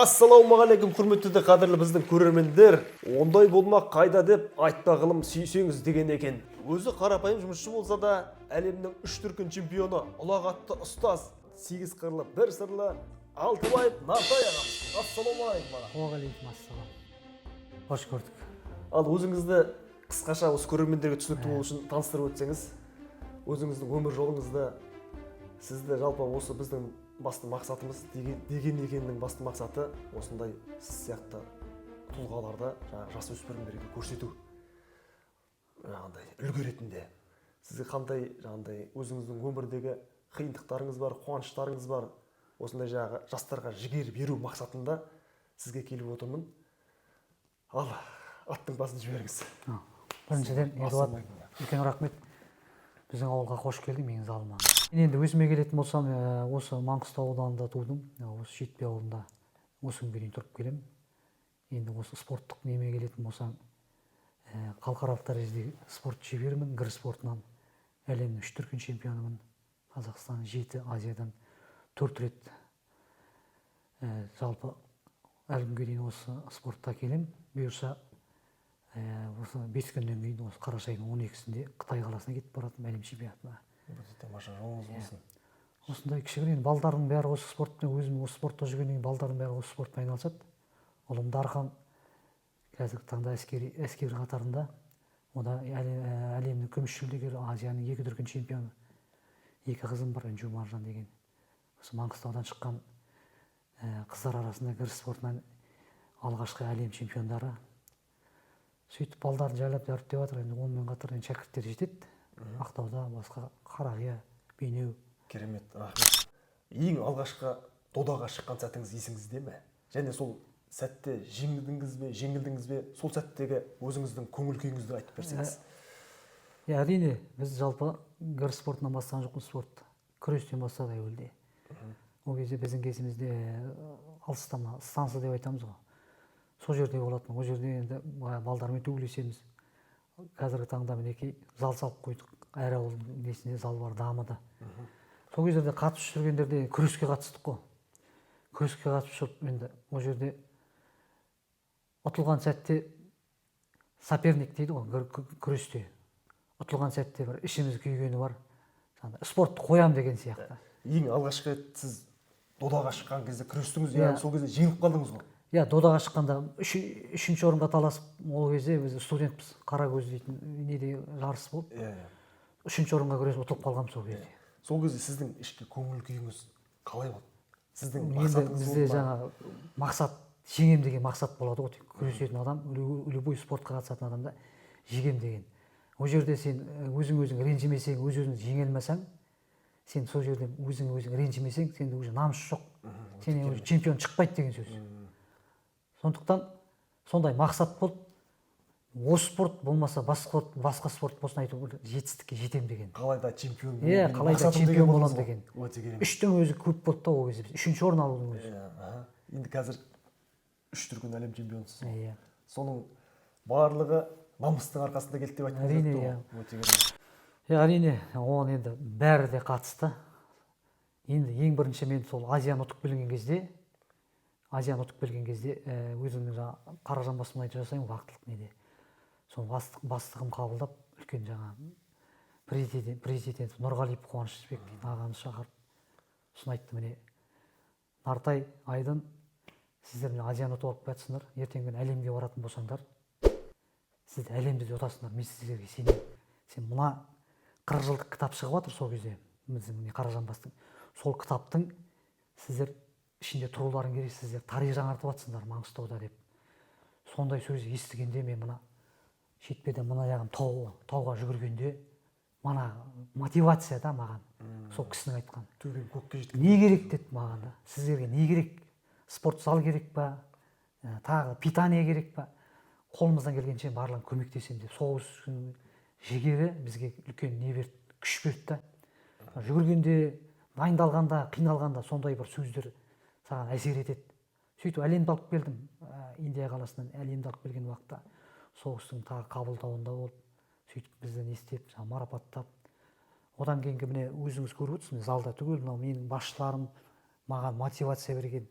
Ассалаумағалейкум, құрметті де қадірлі біздің көрермендер. Ондай болмақ қайда деп айтпағылым сүйсеңіз деген екен. Өзі қарапайым жұмысшы болса да, әлемнің 3 дүркін чемпионы, ұлағатты ұстаз, 8 қырлы, 1 сырлы, Алтыбаев Нартай ағамыз. Ассалаумағалейкум аға. Уағалейкум ассалам. Қош көрдік. Ал өзіңізді қысқаша осы көрермендерге түсінікті болу үшін таныстырып өтсеңіз, өзіңіздің өмір жолыңызды, сізді жалпы осы біздің басты мақсатымыз деген екеннің басты мақсаты осындай сіз сияқты тұлғаларды жасөспірімдерге көрсету. Үлгі ретінде сізге қандай өзіңіздің өмірдегі қиындықтарыңыз бар, қуаныштарыңыз бар, осындай жастарға жігер беру мақсатында сізге келіп отырмын. Ал аттың басын жіберіңіз. Біріншіден Эдуард, үлкен рахмет. Біздің ауылға қош келдің, менің залыма. Енді өзіме келетін болсам, осы Маңғыстау ауданында тудым, осы Шетпе ауылында осы күнге дейін тұрып келем. Енді осы спорттық неме келетін болсам, халықаралық дәрежедегі спорт шеберімін, гір спортынан әлемнің 3 дүркін чемпионымын. Қазақстан 7, Азиядан 4 рет жалпы әлі күнге дейін осы спортта келем. Бұйырса осы 5 күннен кейін осы қараша айының 12-сінде Қытай қаласына кетіп баратым әлем чемпионатына. Тамаша, жолыңыз болсын. Осындай кішігірім балдардың бәрі осы спортпен, өзім осы спортта жүргеннен кейін балдардың бәрі осы спортпен айналысады. Ұлым Дархан қазіргі таңда әскери қатарында, ода әлемнің күміс жүлдегері, Азияның 2 дүркін чемпионы. 2 қызым бар, Үнжу Маржан деген. Осы Маңғыстаудан шыққан қыздар арасында гір спортынан алғашқы әлем чемпиондары. Сөйтіп балдарын жайлап дәріптеп жатыр, енді онымен қатар шәкірттер жетеді. Ақтауда, басқа Қарақия, Бейнеу. Керемет, рахмет. Ең алғашқы додаға шыққан сәтіңіз есіңізде ме? Және сол сәтте жеңілдіңіз бе? Сол сәттегі өзіңіздің көңіл күйіңізді айтып берсеңіз. Әрине, біз жалпы гір спортынан бастаған жоқпыз, спорт күрестен бастады әуелде. Ол кезде біздің кезімізде алыстама станса деп айтамыз ғой. Сол жерде болатын, ол жерде енді балдармен төбелесеміз. Қазіргі таңда мінекей зал салып қойдық. Әр ауылдың несінде зал бар, дамыды. Сол кездерде қатысып жүргендерде күреске қатыстық қой. Күреске қатысып жүріп, енді ол жерде ұтылған сәтте соперник дейді ғой, күресте. Ұтылған сәтте бір ішіміз күйгені бар. Спортты қоям деген сияқты. Ең алғашқы сіз додаға шыққан кезде күрестіңіз, сол кезде жеңіліп қалдыңыз ғой. Додаға шыққанда 3-ші орынға таласып, ол кезде біз студентпіз, Қарагөз дейтін неде жарыс болып. 3-ші орынға күресіп ұтылып қалғам сол кезде. Сол кезде сіздің ішкі көңіл күйіңіз қалай болды? Сіздің мақсатыңыз бізде жаңа мақсат, жеңем деген мақсат болады ғой. Күресетін адам, любой спортқа қатысатын адамда жеңем деген. Ол жерде сен өзің ренжімесең, өзіңді жеңе алмасаң, сен сол жерде өзің ренжімесең, сенде уже намыс жоқ. Сен уже чемпион шықпайды деген сөз. Сондықтан сондай мақсат болып, осы спорт болмаса басқа спорт болсын айту, жетістікке жетем деген. Қалайда чемпион боламын деген. 3-тің өзі көп болды да ол кезде. 3-ші орын алудың өзі. Енді қазір 3 дүркін әлем чемпионсыз. Соның барлығы намыстың арқасында келді деп айтыңыз. Әрине, оған енді бәрі де қатысты. Енді ең бірінші мен сол Азияны ұтып келген кезде, өзімнің Қаражан басымын айтып жасаймын, вақтылық неде. Сол бастығым қабылдап, үлкен президент Нұрғалиев Қуанышбек ағамыз шақырып, сосын айтты, міне, Нартай, Айдын, сіздер Азияны ұтып алып жатсыңдар, ертең күні әлемге баратын болсаңдар, сіздер әлемді де ұтасыңдар, мен сіздерге сенемін. Сен мына 40 жылдық кітап шығып жатыр сол кезде, біздің Қаражан бастың. Сол кітаптың сіздер ішінде тұруларың керек, сіздер тарих жаңартып жатсыңдар Маңғыстауда деп. Сондай сөз естігенде мен мына Шетпеде мына яғым тауға жүгіргенде мана мотивация да маған. Сол кісінің айтқан. Төбем көкке жеткен. Не керек деді маған да. Сіздерге не керек? Спорт зал керек па? Тағы питание керек па? Қолымыздан келгенше барлығын көмектесем деп. Сол үшін жігері бізге үлкен не берді, күш берді да. Жүгіргенде, дайындалғанда, қиналғанда сондай бір сөздер саған әсер етеді. Сөйтіп әлемді алып келдім. Индия қаласынан әлемді алып келген уақытта соғыстың тағы қабылдауында болып, сөйтіп бізді не істеп, марапаттап. Одан кейінгі міне өзіңіз көріп отырсыз, залда түгел мынау менің басшыларым маған мотивация берген.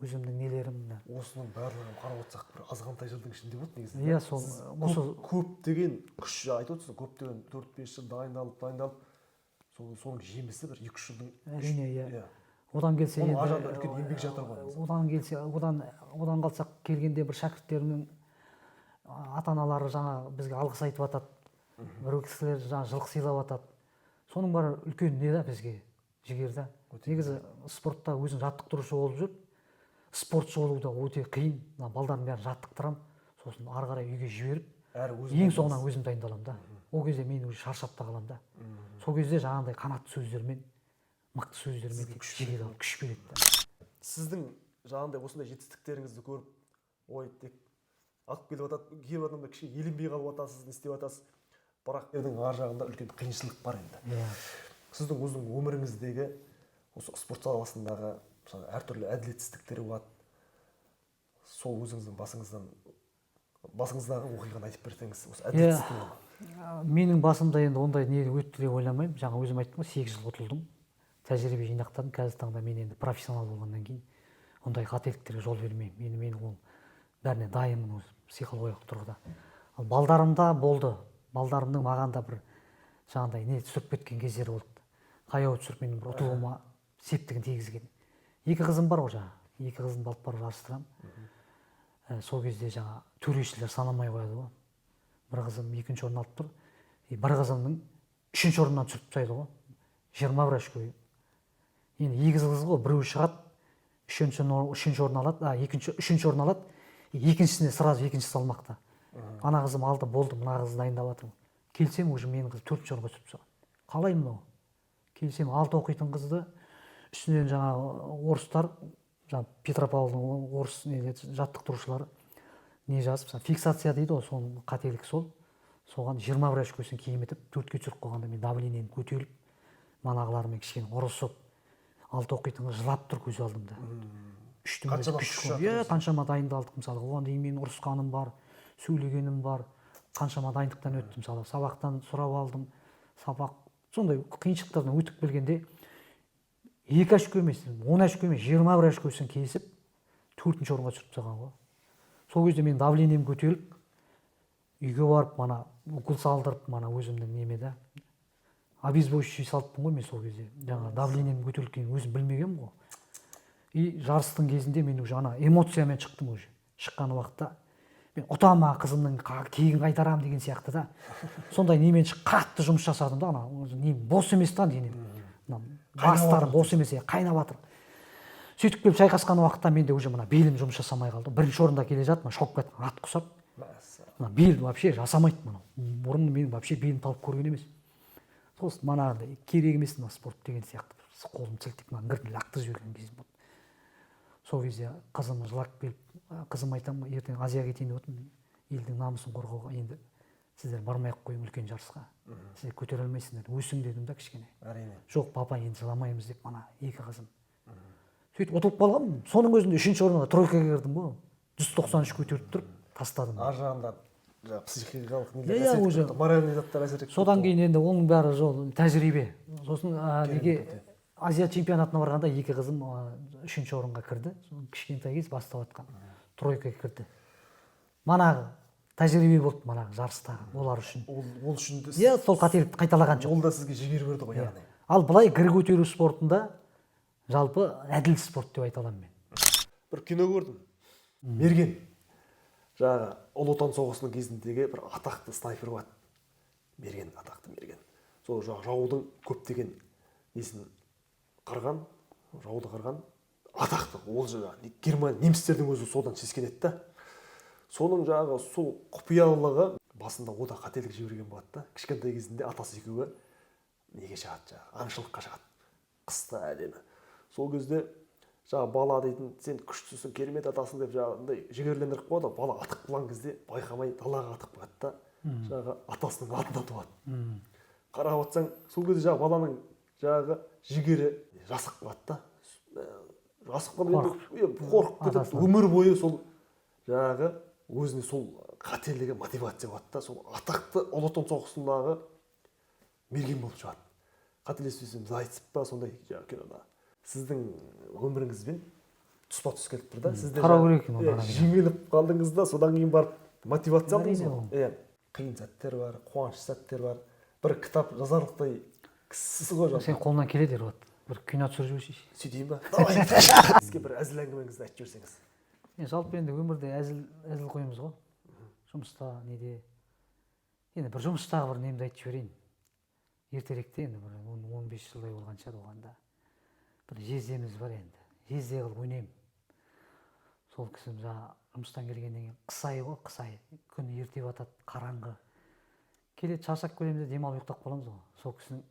өзімнің нелерім мына. Осының барлығын қарап отырсақ бір азғантай жылдың ішінде болды негізі. Иә, сол осы көптеген күш айтып отырсың, көптеген 4-5 жыл дайындалып соның жемісі бір 2-3 жылдың. әрине, иә. Одан келсе оның аржағында үлкен еңбек жатыр ғой. Одан қалсақ келгенде бір шәкірттерінің ата-аналары жаңа бізге алғыс айтып жатады. Бір кісілер жаңа жылқы сыйлап жатады. Соның бәрі үлкен не да бізге жігер да. Негізі спортта өзің жаттықтырушы болып жүр. Спортшы болу да өте қиын. Балдардың бәрін жаттықтырамын. Сосын ары қарай үйге жіберіп, ең соңынан өзім дайындаламын да. Ол кезде мен уже шаршап та қаламын да. Сол кезде жаңағындай қанатты сөздермен, мықты сөздермен күш береді да. Сіздің жаңағындай осындай жетістіктеріңізді көріп, ой тек алып келіп жатады, кейбір адамдар кішкене еленбей қалып жатасыз, не істеп жатасыз. Бірақ ердің ар жағында үлкен қиыншылық бар енді. Сіздің өзінің өміріңіздегі осы спорт саласындағы әртүрлі әділетсіздіктер болады. Сол өзіңіздің басыңыздағы оқиғаны айтып берсеңіз, осы әділетсіздік. Менің басымда енді ондай не өтті деп ойламаймын. Жаңа өзім айттым ғой, 8 жыл ұтылдым. Тәжірибе жинақтадым. Қазіргі таңда мен енді профессионал болғаннан кейін ондай қателіктерге жол бермеймін. Мен ол бәріне дайынмын өзім психологиялық тұрғыда. Ал балдарымда болды. Балдарымның маған да бір жаңағыдай не түсіріп кеткен кездері болды. Қаяу түсіріп менің бір ұтылуыма септігін тигізген. 2 қызым бар ғой жаңа. 2 қызымды алып барып жарыстырамын. Сол кезде жаңа төрешілер санамай қояды ғой. Бір қызым 2-ші орын алып тұр. Бір қызымның 3-ші орыннан түсіріп тастайды ғой. 21 очко. Енді 2 қыз ғой, біреуі шығады, 3-ші орын алады, 3-ші орын алады. Екіншісіне сразу 2-ші салмақта. Ана қызым алды, болды, мына қызды дайындап жатырмын. Келсем уже менің қыз 4-ші орынға түсіп тастаған. Қалай мынау? Келсем 6 оқитын қызды үстінен жаңа орыстар, жаңа Петропавлдың орыс жаттықтырушылары не жазып, фиксация дейді ғой, соның қателік сол. Соған 21 очкосын киім етіп, 4-ке түсіріп қойғанда мен давлением көтеріліп, манағылармен кішкене ұрысып, 6 оқитын қыз жылап тұр көз алдымда. Қаншама дайындалдық, мысалы, оған дейін мен ұрысқаным бар, сөйлегенім бар, қаншама дайындықтан өттім, мысалы, сабақтан сұрап алдым, сабақ сондай қиыншылықтардан өтіп келгенде 2 очко емес, 10 очко емес, 21 очкосын кесіп 4-ші орынға түсіріп тастаған ғой. Сол кезде мен давлением көтеріліп, үйге барып, мана укол салдырып, мана өзімнің немеде обезболивающий салыппын ғой мен сол кезде. Жаңа давлением көтерілгенін өзім білмегенмін ғой. И жарыстың кезінде мен уже ана эмоциямен шықтым уже. Шыққан уақытта мен ұтама қызымның кейін қайтарам деген сияқты да. Сондай немен қатты жұмыс жасадым да, ана нем бос емес та денем. Бастарым бос емес, қайнап жатыр. Сөйтіп келіп шайқасқан уақытта менде уже мына белім жұмыс жасамай қалды. 1-ші орында келе жатып, шоқып кеткен, ат құсап. Мына бел вообще жасамайды мынау. Бұрын мен вообще белім талып көрген емес. Сосын манағыдай керек емес мына спорт деген сияқты. Қолым сілтеп мына гірді лақтырып жіберген кезім болды. Сол кезде қызым жылап келіп, қызым айтам, ертең Азияға кетейін деп отырмын. Елдің намысын қорғауға енді сіздер бармай-ақ қойың үлкен жарысқа. Сіздер көтере алмайсыңдар. Өсің дедім да кішкене. Әрине. Жоқ, папа, енді жыламаймыз деп мана 2 қызым. Сөйтіп ұтылып қалғанмын. Соның өзінде 3-ші орынға тройкаға кірдім ғой. 193 көтеріп тұрып тастадым. Ар жағында психикалық нелер, моральный заттар әсер етіп. содан кейін енді оның бәрі жол тәжірибе. Сосын неге Азия чемпионатына барғанда 2 қызым 3-ші орынға кірді. Кішкентай кез бастап жатқан. Тройкаға кірді. Манағы тәжірибе болды манағы жарыстағы олар үшін. Ол үшін сол қателікті қайталаған жоқ. Ол да сізге жігер берді ғой яғни. Ал былай гір көтеру спортында жалпы әділ спорт деп айта аламын мен. Бір кино көрдім. Мерген. Жаңағы Ұлы Отан соғысының кезіндегі бір атақты снайпер бар. Мерген, атақты Мерген. Сол жаудың көптеген несін қырған, жауды қырған атақты. Ол жаңағы Германия немістердің өзі содан сескенеді да. Соның жаңағы сол құпиялылығы басында ода қателік жіберген болады да. Кішкентай кезінде атасы екеуі неге шығады жаңағы, аңшылыққа шығады. Қыста әдемі. Сол кезде жаңағы бала дейтін, сен күштісің, керемет атасың деп жаңағындай жігерлендіріп қояды. Бала атып қалған кезде байқамай далаға атып қояды да. Жаңағы атасының атына туады. Қарап отырсаң, сол кезде жаңағы баланың жаңағы жігері жасып қалады да. Жасып қалып қорқып кетіп, өмір бойы сол жаңағы өзіне сол қателігі мотивация болады да. Сол атақты Ұлы Отан соғысындағы мерген болып шығады. Қателеспесем, Зайцев па сондай кинода. Сіздің өміріңізбен тұспа тұс кетіп тұр да. Сізде қарау керек екен оны. жеңіліп қалдыңыз да, содан кейін барып мотивация алдыңыз Әрине ғой. Қиын сәттер бар, қуанышты сәттер бар. Бір кітап жазарлықтай кісісіз ғой жалпы. Сен қолынан келеді ерболат. Бір кино түсіріп жіберші. Сөйтейін ба? Давай. Сізге бір әзіл әңгімеңізді айтып жіберсеңіз. Жалпы енді өмірде әзіл қоймыз ғой. Жұмыста неде. Енді бір жұмыстағы бір немді айтып жіберейін. Ертеректе енді бір 15 жылдай болған шығар оғанда. Бір жездеміз бар енді. Жезде қылып ойнаймын. Сол кісі жұмыстан келгеннен кейін қысай ғой, қысай. Күн ерте батады, қараңғы. Келеді шаршап келеміз де демалып ұйықтап қаламыз ғой. Сол кісінің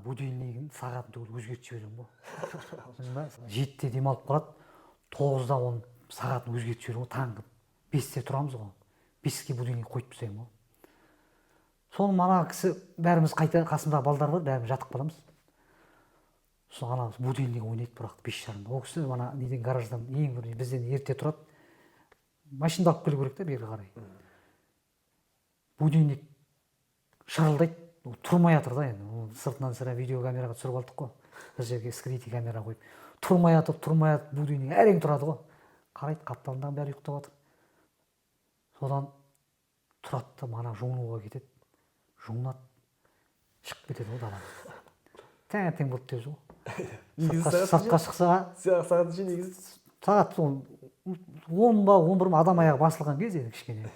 будильнигін сағатын түгел өзгертіп жіберемін ғой. 7-те демалып қалады, 9-да оның сағатын өзгертіп жіберемін ғой. Таңғы 5-те тұрамыз ғой. 5-ке будильник қойып тастаймын ғой. Соны ана кісі бәріміз қайта қасымдағы балдар бар, бәріміз жатып қаламыз. Сол ана будильник ойнайды бірақ 5:30. Ол кісі ана неден гараждан ең бірінші бізден ерте тұрады. Машинада алып келу керек та бері қарай. Будильник шырылдайды, тұрмай жатыр да енді. Сыртынан сірә видеокамераға түсіріп алдық қой. Бір жерге скрити камера қойып. Тұрмай жатып, будильник әрең тұрады ғой. Қарайды, қапталындағы бәрі ұйықтап жатыр. Содан тұрады да мана жуынуға кетеді. Жуынады, шығып кетеді ғой далаға. Таңертең болды деп жүр ғой. Сыртқа шықса, сағат ше негізі сағат 10 ба 11 ма адам аяғы басылған кез еді кішкене.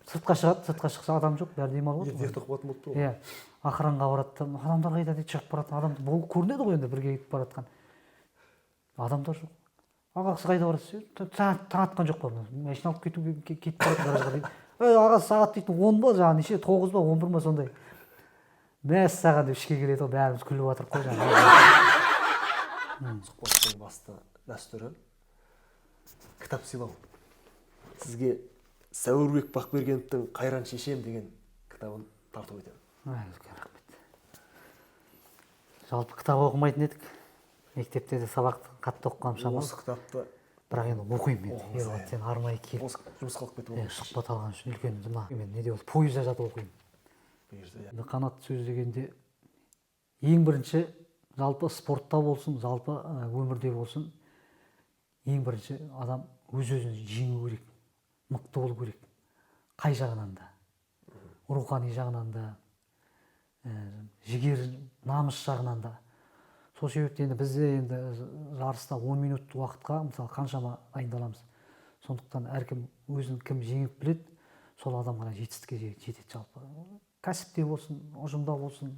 Сыртқа шығады, сыртқа шықса адам жоқ, бәрі демалып отыр. ерте тоқтатын болды ғой. Иә. Ақыранға барады, адамдар қайда деп шығып барады. Адам көрінеді ғой енді бірге кетіп баратқан. Адамдар жоқ. Ағасы қайда барасыз? Таң атқан жоқ па? Машина алып кетуге кетіп барады гаражға дейді. Аға сағат дейтін 10 ба, жаңа неше 9 ба 11 ма сондай. Мәссаған деп ішке келеді ғой, бәріміз күліп жатырық қой жаңа. Сұхбаттың басты дәстүрі кітап сыйлау. Сізге Сәуірбек Бақбергеновтың «Қайран шешем» деген кітабын тарту етемін. Рахмет. Жалпы кітап оқымайтын едік. Мектепте де сабақты қатты оқығам шамалы. Осы кітапты бірақ енді оқимын мен. Ерболат, сен арнайы келіп жұмысқа алып кетіп отырсың. сұхбат алған үшін үлкен жұма. Мен неде болды, пойызда жатып оқимын. Қанат сөз дегенде ең бірінші жалпы спортта болсын, жалпы өмірде болсын, ең бірінші адам өз-өзін жеңу керек, мықты болу керек. Қай жағынан да, рухани жағынан да, жігер, намыс жағынан да. Сол себепті енді бізде енді жарыста 10 минут уақытқа мысалы қаншама дайындаламыз. Сондықтан әркім өзін кім жеңіп біледі, сол адам ғана жетістікке жетеді жалпы. Кәсіпте болсын, ұжымда болсын,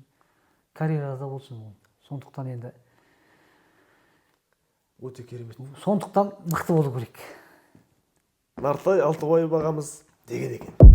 карьерада болсын. Сондықтан енді өте керемет. Сондықтан мықты болу керек. Нартай Алтыбаев ағамыз деген екен.